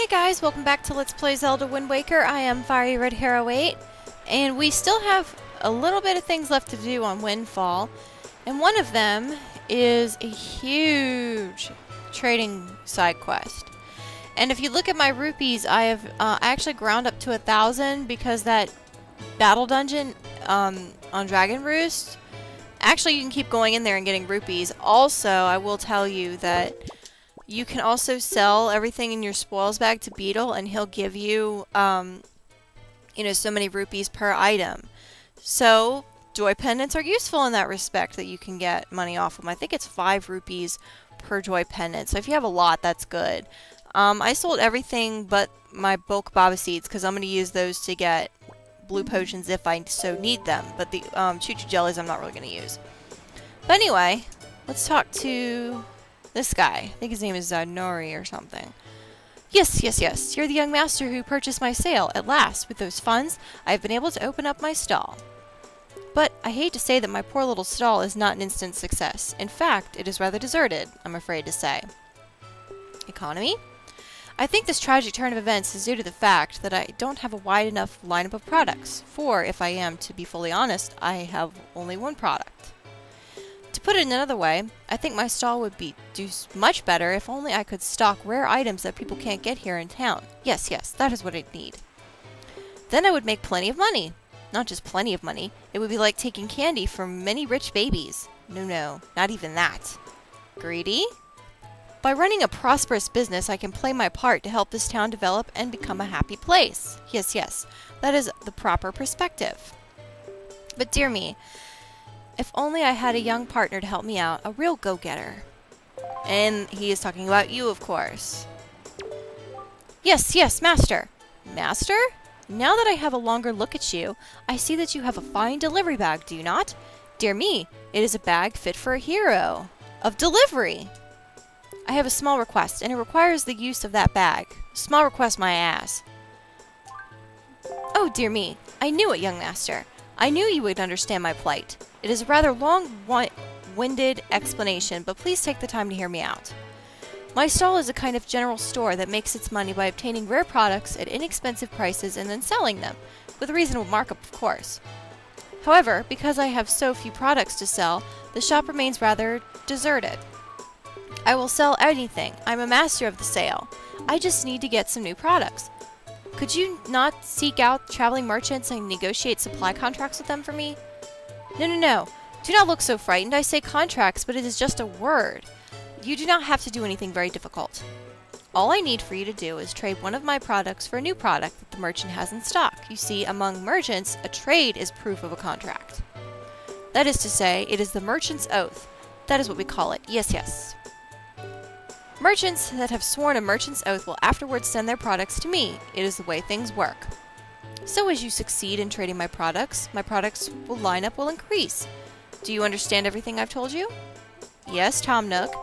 Hey guys, welcome back to Let's Play Zelda Wind Waker. I am Fiery Red Hero 8, and we still have a little bit of things left to do on Windfall, and one of them is a huge trading side quest. And if you look at my rupees, I have actually ground up to 1,000 because that battle dungeon on Dragon Roost, actually you can keep going in there and getting rupees. Also, I will tell you that you can also sell everything in your spoils bag to Beetle, and he'll give you, so many rupees per item. So, joy pendants are useful in that respect, that you can get money off of them. I think it's 5 rupees per joy pendant. So if you have a lot, that's good. I sold everything but my bulk baba seeds, because I'm going to use those to get blue potions if I so need them. But the choo-choo jellies I'm not really going to use. But anyway, let's talk to this guy. I think his name is Nori or something. Yes. You're the young master who purchased my sale. At last, with those funds, I have been able to open up my stall. But I hate to say that my poor little stall is not an instant success. In fact, it is rather deserted, I'm afraid to say. Economy? I think this tragic turn of events is due to the fact that I don't have a wide enough lineup of products. For, if I am to be fully honest, I have only one product. To put it another way, I think my stall would do much better if only I could stock rare items that people can't get here in town. Yes, that is what I'd need. Then I would make plenty of money. Not just plenty of money, it would be like taking candy from many rich babies. No, not even that. Greedy? By running a prosperous business, I can play my part to help this town develop and become a happy place. Yes, that is the proper perspective. But dear me, if only I had a young partner to help me out, a real go-getter. And he is talking about you, of course. Yes, Master. Master? Now that I have a longer look at you, I see that you have a fine delivery bag, do you not? Dear me, it is a bag fit for a hero of delivery. I have a small request, and it requires the use of that bag. Small request, my ass. Oh, dear me. I knew it, young master. I knew you would understand my plight. It is a rather long-winded explanation, but please take the time to hear me out. My stall is a kind of general store that makes its money by obtaining rare products at inexpensive prices and then selling them, with a reasonable markup, of course. However, because I have so few products to sell, the shop remains rather deserted. I will sell anything. I'm a master of the sale. I just need to get some new products. Could you not seek out traveling merchants and negotiate supply contracts with them for me? No. Do not look so frightened. I say contracts, but it is just a word. You do not have to do anything very difficult. All I need for you to do is trade one of my products for a new product that the merchant has in stock. You see, among merchants, a trade is proof of a contract. That is to say, it is the merchant's oath. That is what we call it. Yes. Merchants that have sworn a merchant's oath will afterwards send their products to me. It is the way things work. So as you succeed in trading my products lineup will increase. Do you understand everything I've told you? Yes, Tom Nook.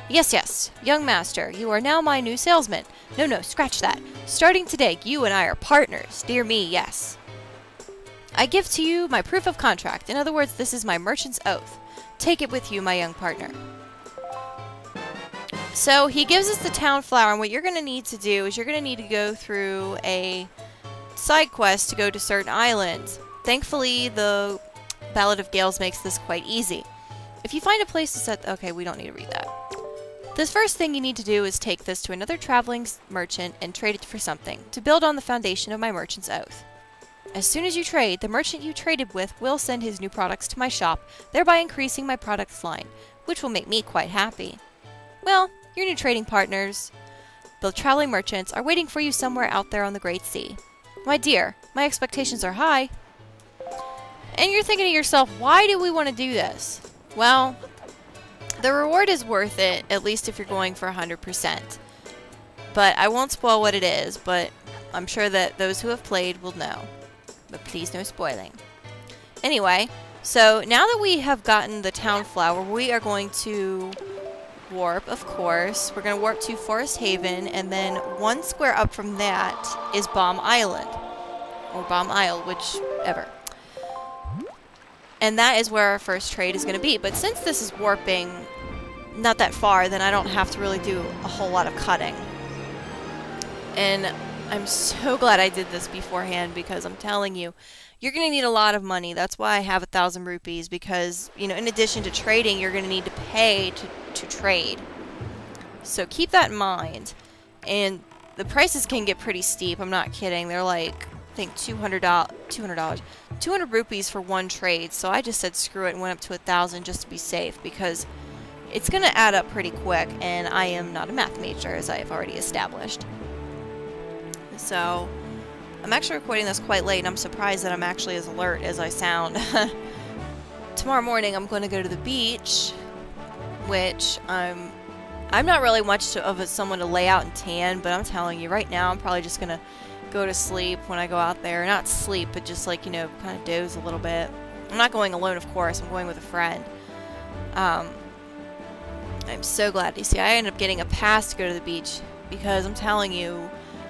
Yes. Young master, you are now my new salesman. No, scratch that. Starting today, you and I are partners. Dear me, yes. I give to you my proof of contract. In other words, this is my merchant's oath. Take it with you, my young partner. So he gives us the town flower, and what you're going to need to do is you're going to need to go through a side quest to go to certain islands. Thankfully, the Ballad of Gales makes this quite easy. If you find a place to set... Okay, we don't need to read that. The first thing you need to do is take this to another traveling merchant and trade it for something, to build on the foundation of my merchant's oath. As soon as you trade, the merchant you traded with will send his new products to my shop, thereby increasing my products line, which will make me quite happy. Well, your new trading partners, the traveling merchants, are waiting for you somewhere out there on the Great Sea. My dear, my expectations are high. And you're thinking to yourself, why do we want to do this? Well, the reward is worth it, at least if you're going for 100%. But I won't spoil what it is, but I'm sure that those who have played will know. But please, no spoiling. Anyway, so now that we have gotten the town flower, we are going to warp, of course. We're going to warp to Forest Haven, and then one square up from that is Bomb Island. Or Bomb Isle, whichever. And that is where our first trade is going to be. But since this is warping not that far, then I don't have to really do a whole lot of cutting. And I'm so glad I did this beforehand because I'm telling you, you're going to need a lot of money. That's why I have 1,000 rupees because, you know, in addition to trading, you're going to need to pay to trade. So keep that in mind. And the prices can get pretty steep. I'm not kidding. They're like, I think $200, 200 rupees for one trade. So I just said screw it and went up to 1,000 just to be safe because it's going to add up pretty quick. And I am not a math major, as I have already established. So I'm actually recording this quite late, and I'm surprised that I'm actually as alert as I sound. Tomorrow morning I'm going to go to the beach, which I'm not really much of someone to lay out and tan, but I'm telling you right now I'm probably just going to go to sleep when I go out there. Not sleep, but just like, you know, kind of doze a little bit. I'm not going alone, of course. I'm going with a friend. I'm so glad. You see, I ended up getting a pass to go to the beach because I'm telling you,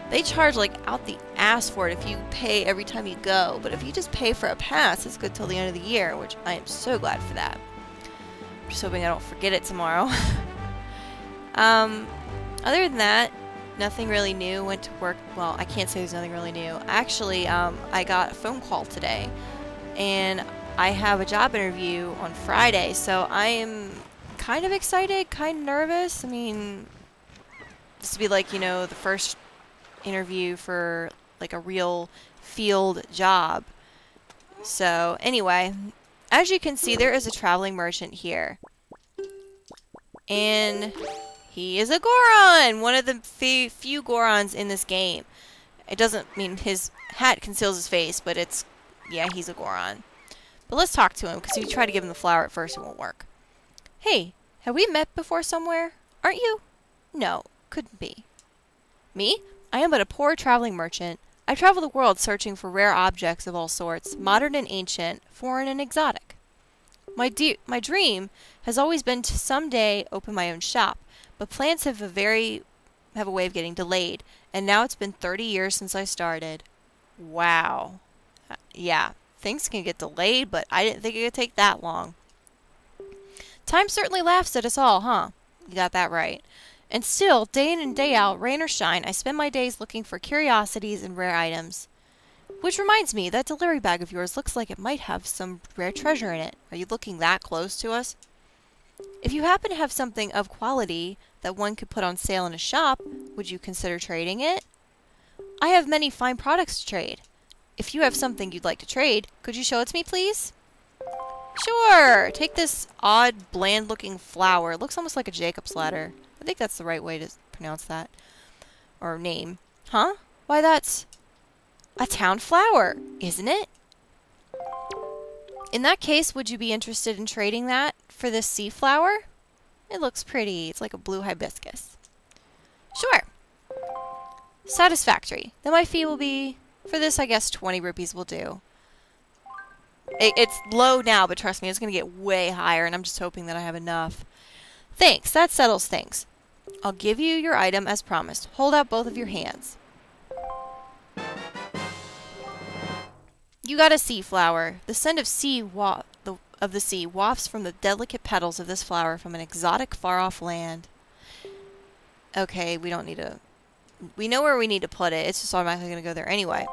they charge like out the ass for it if you pay every time you go. But if you just pay for a pass, it's good till the end of the year, which I am so glad for that. I'm just hoping I don't forget it tomorrow. Other than that, nothing really new. Went to work. Well, I can't say there's nothing really new. Actually, I got a phone call today, and I have a job interview on Friday, so I am kind of excited, kind of nervous. I mean, this would be like, you know, the first interview for like a real field job. So anyway, as you can see, there is a traveling merchant here, and he is a Goron, one of the few Gorons in this game. It doesn't mean his hat conceals his face, but it's, yeah, he's a Goron. But let's talk to him, because if you try to give him the flower at first, it won't work. Hey, have we met before somewhere? Aren't you? No, couldn't be. Me? I am but a poor traveling merchant. I travel the world searching for rare objects of all sorts, modern and ancient, foreign and exotic. My dream has always been to someday open my own shop, but plans have a way of getting delayed, and now it's been 30 years since I started. Wow. Yeah, things can get delayed, but I didn't think it would take that long. Time certainly laughs at us all, huh? You got that right. And still, day in and day out, rain or shine, I spend my days looking for curiosities and rare items. Which reminds me, that delivery bag of yours looks like it might have some rare treasure in it. Are you looking that close to us? If you happen to have something of quality that one could put on sale in a shop, would you consider trading it? I have many fine products to trade. If you have something you'd like to trade, could you show it to me, please? Sure! Take this odd, bland-looking flower. It looks almost like a Jacob's ladder. I think that's the right way to pronounce that. Or name. Huh? Why, that's a town flower, isn't it? In that case, would you be interested in trading that for this sea flower? It looks pretty. It's like a blue hibiscus. Sure. Satisfactory. Then my fee will be, for this, I guess 20 rupees will do. It's low now, but trust me, it's going to get way higher, and I'm just hoping that I have enough. Thanks. That settles things. I'll give you your item as promised. Hold out both of your hands. You got a sea flower. The scent of the sea wafts from the delicate petals of this flower from an exotic, far-off land. Okay, we don't need to... We know where we need to put it. It's just automatically going to go there anyway.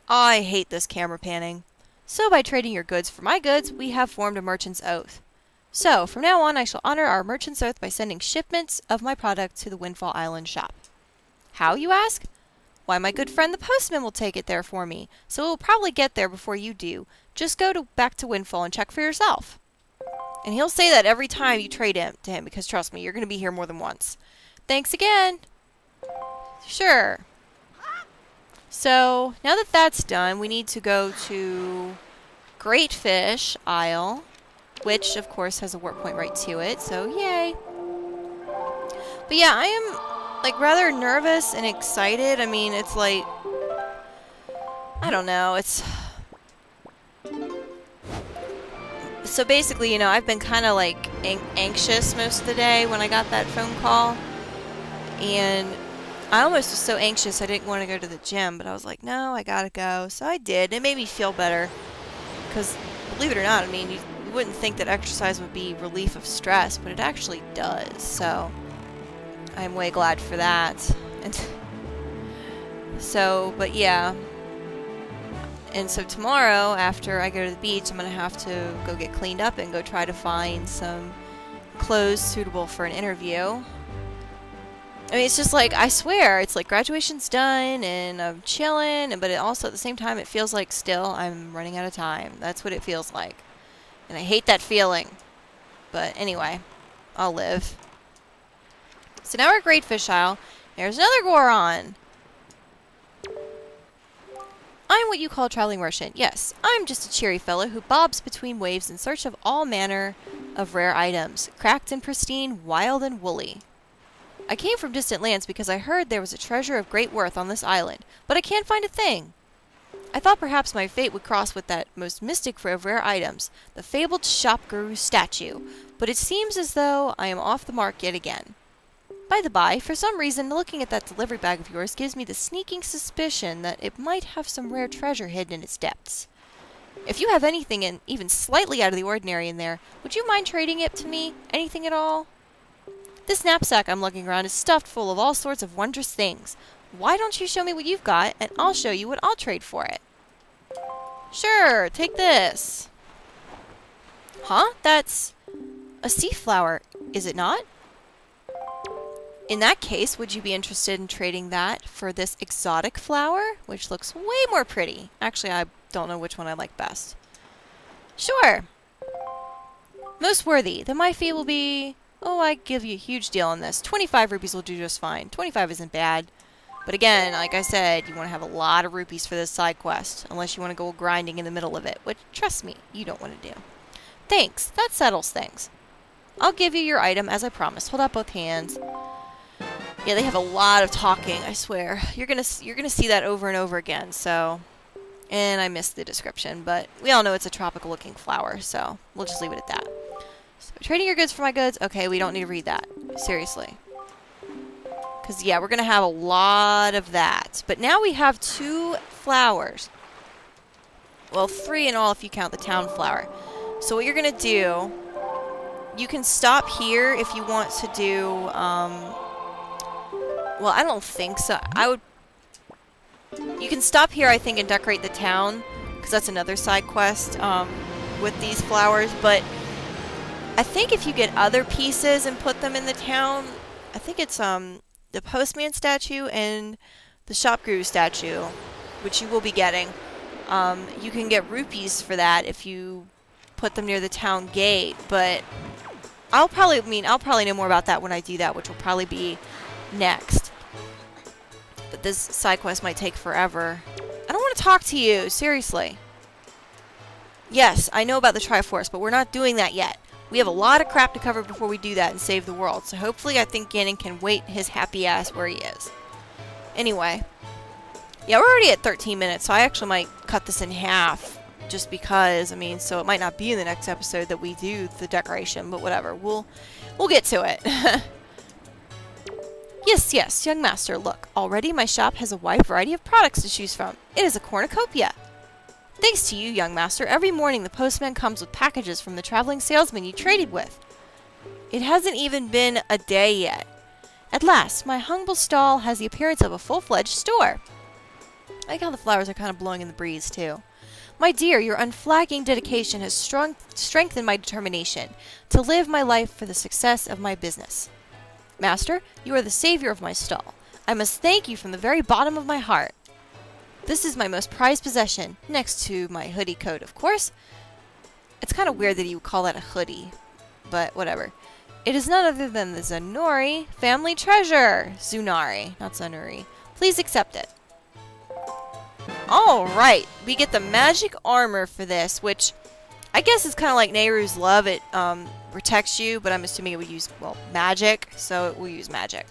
I hate this camera panning. So by trading your goods for my goods, we have formed a merchant's oath. So, from now on, I shall honor our merchant's oath by sending shipments of my product to the Windfall Island shop. How, you ask? Why, my good friend the postman will take it there for me, so it will probably get there before you do. Just go back to Windfall and check for yourself. And he'll say that every time you trade to him, because trust me, you're going to be here more than once. Thanks again. Sure. So, now that that's done, we need to go to Great Fish Isle, which, of course, has a warp point right to it, so yay. But yeah, I am, like, rather nervous and excited. I mean, it's like, I don't know, it's... So basically, you know, I've been kind of, like, anxious most of the day when I got that phone call. And I almost was so anxious I didn't want to go to the gym, but I was like, no, I gotta go. So I did. It made me feel better. Because, believe it or not, I mean, you wouldn't think that exercise would be relief of stress, but it actually does. So I'm way glad for that. And So, but yeah. And so tomorrow, after I go to the beach, I'm going to have to go get cleaned up and go try to find some clothes suitable for an interview. I mean, it's just like, I swear, it's like graduation's done and I'm chilling, but it also at the same time, it feels like still I'm running out of time. That's what it feels like. And I hate that feeling. But anyway, I'll live. So now we're at Great Fish Isle. There's another Goron. I'm what you call a traveling merchant. Yes, I'm just a cheery fellow who bobs between waves in search of all manner of rare items, cracked and pristine, wild and woolly. I came from distant lands because I heard there was a treasure of great worth on this island, but I can't find a thing. I thought perhaps my fate would cross with that most mystic of rare items, the fabled shop guru statue, but it seems as though I am off the mark yet again. By the by, for some reason, looking at that delivery bag of yours gives me the sneaking suspicion that it might have some rare treasure hidden in its depths. If you have anything even slightly out of the ordinary in there, would you mind trading it to me? Anything at all? This knapsack I'm lugging around is stuffed full of all sorts of wondrous things. Why don't you show me what you've got, and I'll show you what I'll trade for it. Sure, take this. Huh? That's a sea flower, is it not? In that case, would you be interested in trading that for this exotic flower, which looks way more pretty? Actually, I don't know which one I like best. Sure. Most worthy. Then my fee will be... Oh, I give you a huge deal on this. 25 rupees will do just fine. 25 isn't bad. But again, like I said, you want to have a lot of rupees for this side quest, unless you want to go grinding in the middle of it, which, trust me, you don't want to do. Thanks. That settles things. I'll give you your item as I promised. Hold out both hands. Yeah, they have a lot of talking, I swear. You're gonna see that over and over again, so... And I missed the description, but we all know it's a tropical-looking flower, so we'll just leave it at that. So, trading your goods for my goods? Okay, we don't need to read that. Seriously. Because, yeah, we're gonna have a lot of that. But now we have 2 flowers. Well, 3 in all if you count the town flower. So what you're gonna do... You can stop here if you want to do, well, I don't think so. You can stop here, I think, and decorate the town, because that's another side quest, with these flowers, but I think if you get other pieces and put them in the town, I think it's, the postman statue and the shop guru statue, which you will be getting. You can get rupees for that if you put them near the town gate, but... I'll probably know more about that when I do that, which will probably be next. But this side quest might take forever. I don't want to talk to you, seriously. Yes, I know about the Triforce, but we're not doing that yet. We have a lot of crap to cover before we do that and save the world, so hopefully I think Ganon can wait his happy ass where he is. Anyway. Yeah, we're already at 13 minutes, so I actually might cut this in half. Just because, I mean, so it might not be in the next episode that we do the decoration, but whatever. We'll get to it. Yes, yes, young master, look. Already my shop has a wide variety of products to choose from. It is a cornucopia. Thanks to you, young master, every morning the postman comes with packages from the traveling salesman you traded with. It hasn't even been a day yet. At last, my humble stall has the appearance of a full-fledged store. I like how the flowers are kind of blowing in the breeze, too. My dear, your unflagging dedication has strengthened my determination to live my life for the success of my business. Master, you are the savior of my stall. I must thank you from the very bottom of my heart. This is my most prized possession, next to my hoodie coat, of course. It's kind of weird that you would call that a hoodie, but whatever. It is none other than the Zanori family treasure. Zunari, not Zanuri. Please accept it. Alright, we get the magic armor for this, which I guess is kind of like Nehru's Love. It protects you, but I'm assuming it would use, well, magic, so it will use magic.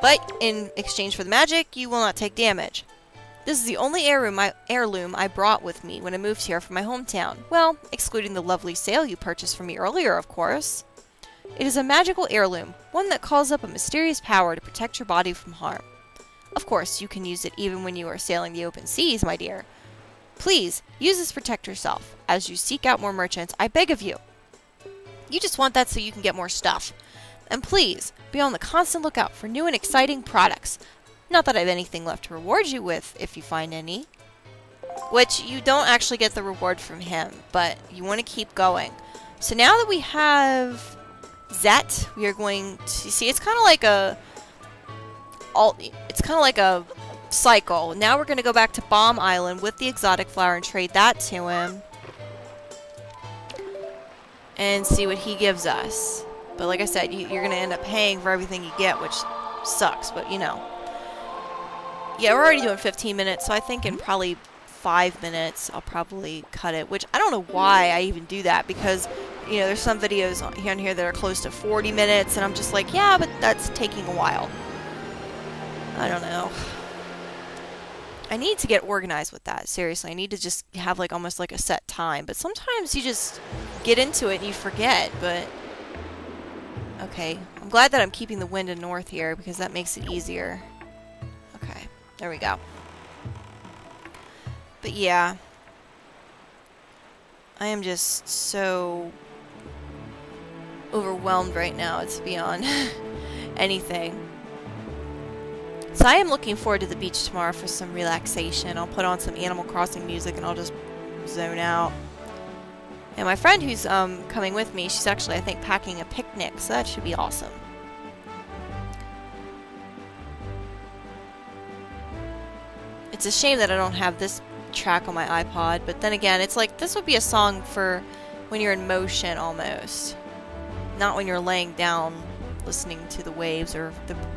But in exchange for the magic, you will not take damage. This is the only heirloom I brought with me when I moved here from my hometown. Well, excluding the lovely sail you purchased from me earlier, of course. It is a magical heirloom, one that calls up a mysterious power to protect your body from harm. Of course, you can use it even when you are sailing the open seas, my dear. Please, use this to protect yourself. As you seek out more merchants, I beg of you. You just want that so you can get more stuff. And please, be on the constant lookout for new and exciting products. Not that I have anything left to reward you with, if you find any. Which, you don't actually get the reward from him, but you want to keep going. So now that we have Zet, we are going to see, it's kind of like a cycle. Now we're going to go back to Bomb Island with the exotic flower and trade that to him. And see what he gives us. But like I said, you're going to end up paying for everything you get, which sucks, but you know. Yeah, we're already doing 15 minutes, so I think in probably 5 minutes I'll probably cut it, which I don't know why I even do that, because, you know, there's some videos on here that are close to 40 minutes, and I'm just like, yeah, but that's taking a while. I don't know. I need to get organized with that, seriously. I need to just have like almost like a set time, but sometimes you just get into it and you forget, but okay. I'm glad that I'm keeping the wind in north here because that makes it easier. Okay, there we go. But yeah, I am just so overwhelmed right now. It's beyond anything. So I am looking forward to the beach tomorrow for some relaxation. I'll put on some Animal Crossing music and I'll just zone out. And my friend who's coming with me, she's actually, I think, packing a picnic, so that should be awesome. It's a shame that I don't have this track on my iPod, but then again, it's like, this would be a song for when you're in motion almost. Not when you're laying down listening to the waves or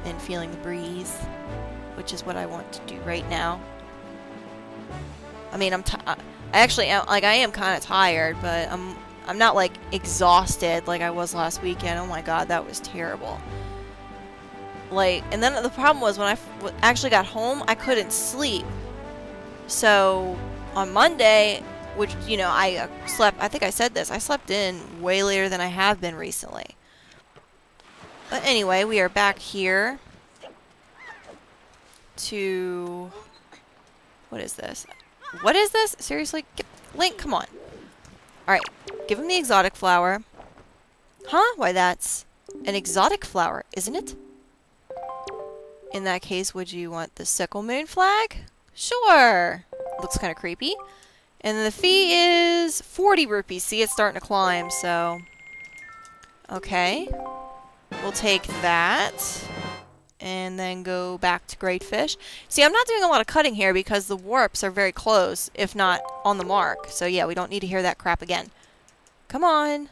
and feeling the breeze, which is what I want to do right now. I mean, I actually am, like, I am kind of tired, but I'm not like exhausted like I was last weekend. Oh my god, that was terrible. Like, and then the problem was when I actually got home, I couldn't sleep. So on Monday, which, you know, I slept, I think I said this, I slept in way later than I have been recently. But anyway, we are back here to... What is this? What is this? Seriously? Link, come on. Alright, give him the exotic flower. Huh? Why, that's an exotic flower, isn't it? In that case, would you want the sickle moon flag? Sure! Looks kind of creepy. And then the fee is 40 rupees. See, it's starting to climb, so... Okay. We'll take that. And then go back to Great Fish. See, I'm not doing a lot of cutting here because the warps are very close, if not on the mark. So yeah, we don't need to hear that crap again. Come on.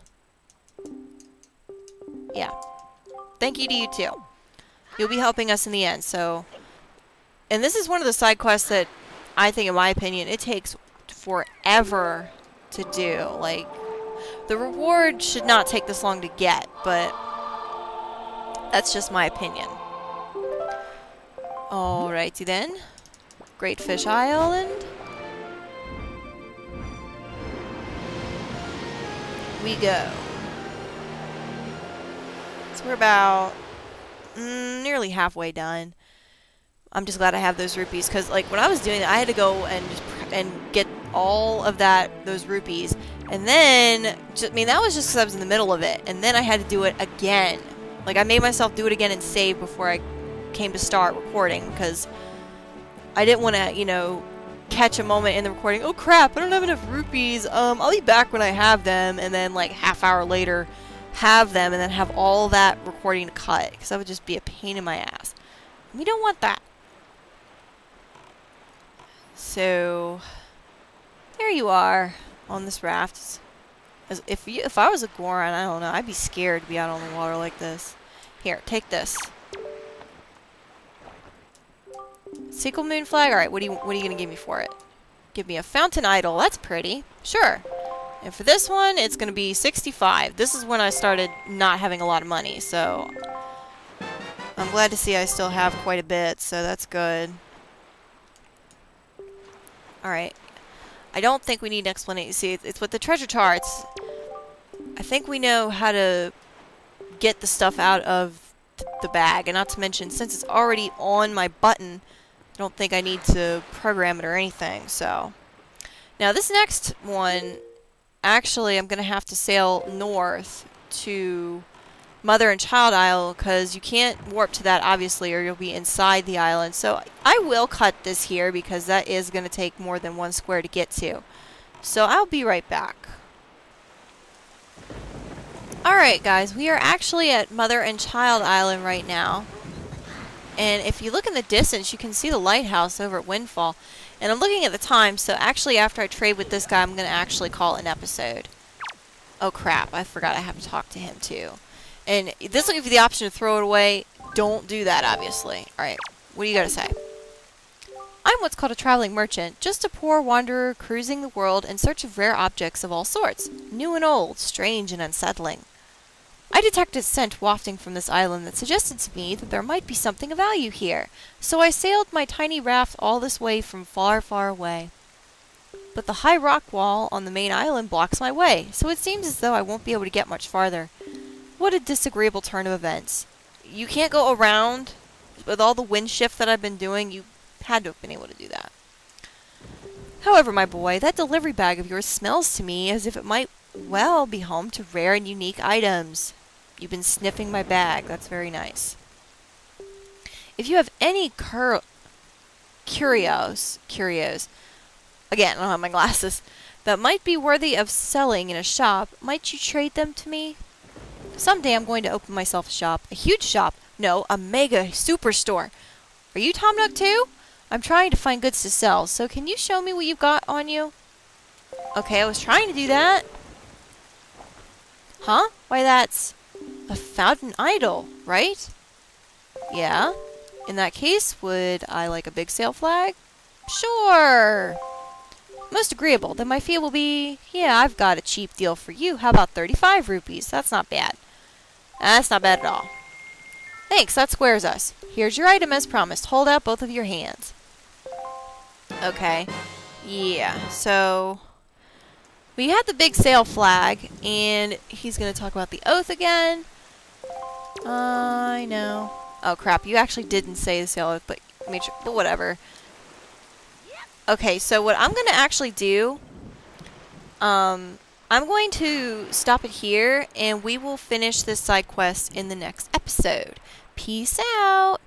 Yeah. Thank you to you too. You'll be helping us in the end, so... And this is one of the side quests that I think, in my opinion, it takes forever to do. Like, the reward should not take this long to get, but that's just my opinion. Alrighty then. Great Fish Island. We go. So we're about nearly halfway done. I'm just glad I have those rupees, because like when I was doing it, I had to go and get all of those rupees, and then I mean, that was just because I was in the middle of it, and then I had to do it again. Like, I made myself do it again and save before I came to start recording, because I didn't want to, you know, catch a moment in the recording. Oh crap, I don't have enough rupees. I'll be back when I have them, and then like half hour later have them, and then have all that recording to cut, because that would just be a pain in my ass. We don't want that. So there you are on this raft. As if I was a Goron, I don't know, I'd be scared to be out on the water like this. Here, take this. Sickle moon flag. All right, what are you gonna give me for it? Give me a fountain idol. That's pretty. Sure. And for this one, it's gonna be 65. This is when I started not having a lot of money, so I'm glad to see I still have quite a bit. So that's good. All right. I don't think we need an explanation. See, it's with the treasure charts. I think we know how to get the stuff out of the bag. And not to mention, since it's already on my button, I don't think I need to program it or anything. So now this next one, actually, I'm going to have to sail north to Mother and Child Isle, because you can't warp to that, obviously, or you'll be inside the island. So I will cut this here, because that is going to take more than one square to get to. So I'll be right back. Alright guys, we are actually at Mother and Child Island right now. And if you look in the distance, you can see the lighthouse over at Windfall. And I'm looking at the time, so actually after I trade with this guy, I'm going to actually call it an episode. Oh crap, I forgot I have to talk to him too. And this will give you the option to throw it away. Don't do that, obviously. Alright, what do you got to say? I'm what's called a traveling merchant, just a poor wanderer cruising the world in search of rare objects of all sorts, new and old, strange and unsettling. I detected a scent wafting from this island that suggested to me that there might be something of value here, so I sailed my tiny raft all this way from far, far away. But the high rock wall on the main island blocks my way, so it seems as though I won't be able to get much farther. What a disagreeable turn of events. You can't go around. With all the wind shift that I've been doing, you had to have been able to do that. However, my boy, that delivery bag of yours smells to me as if it might well be home to rare and unique items. You've been sniffing my bag. That's very nice. If you have any curios, again, I don't have my glasses, that might be worthy of selling in a shop, might you trade them to me? Someday I'm going to open myself a shop. A huge shop. No, a mega superstore. Are you Tom Nook too? I'm trying to find goods to sell, so can you show me what you've got on you? Okay, I was trying to do that. Huh? Why, that's a fountain idol, right? Yeah. In that case, would I like a big sail flag? Sure. Most agreeable. Then my fee will be, yeah, I've got a cheap deal for you. How about 35 rupees? That's not bad. That's not bad at all. Thanks, that squares us. Here's your item as promised. Hold out both of your hands. Okay. Yeah, so we had the big sail flag, and he's going to talk about the oath again. I know. Oh, crap. You actually didn't say the sail oath, but whatever. Okay, so what I'm going to actually do, I'm going to stop it here, and we will finish this side quest in the next episode. Peace out!